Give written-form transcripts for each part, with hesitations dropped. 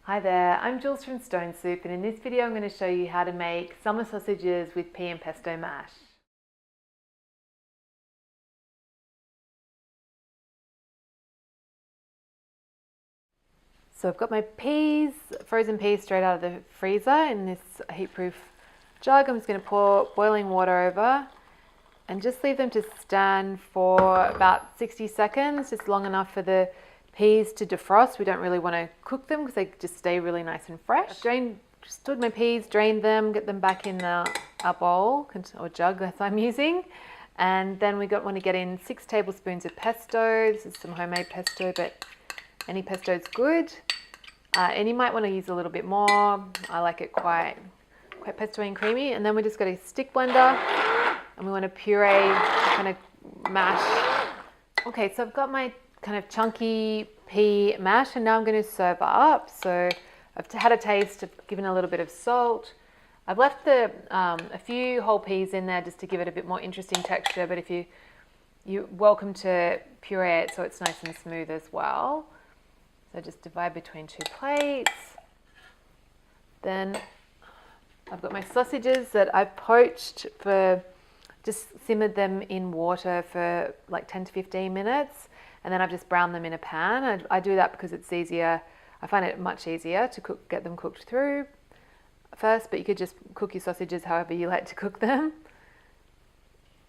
Hi there, I'm Jules from Stone Soup, and in this video I'm going to show you how to make summer sausages with pea and pesto mash. So I've got my peas, frozen peas straight out of the freezer in this heat-proof jug. I'm just going to pour boiling water over and just leave them to stand for about 60 seconds, just long enough for the peas to defrost. We don't really want to cook them because they just stay really nice and fresh. I've stood my peas, drained them, get them back in our bowl or jug that I'm using. And then we want to get in 6 tablespoons of pesto. This is some homemade pesto, but any pesto is good. And you might want to use a little bit more. I like it quite pesto and creamy. And then we just got a stick blender and we want to puree, kind of mash. Okay, so I've got my kind of chunky pea mash, and now I'm going to serve it up. So I've had a taste, I've given a little bit of salt. I've left a few whole peas in there just to give it a bit more interesting texture, but if you're welcome to puree it so it's nice and smooth as well. So just divide between 2 plates. Then I've got my sausages that I've poached just simmered them in water for like 10 to 15 minutes. And then I've just browned them in a pan. I do that because it's easier. I find it much easier to get them cooked through first, but you could just cook your sausages however you like to cook them.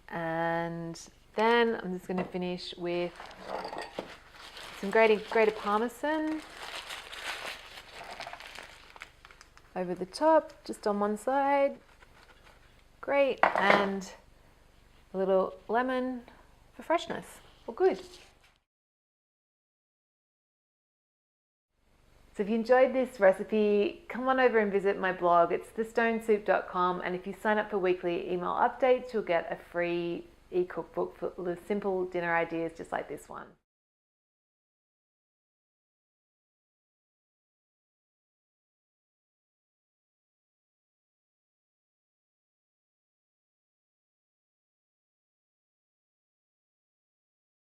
And then I'm just going to finish with some grated Parmesan over the top, just on one side. Great. And a little lemon for freshness. All good. So if you enjoyed this recipe, come on over and visit my blog. It's thestonesoup.com, and if you sign up for weekly email updates, you'll get a free e-cookbook for simple dinner ideas just like this one.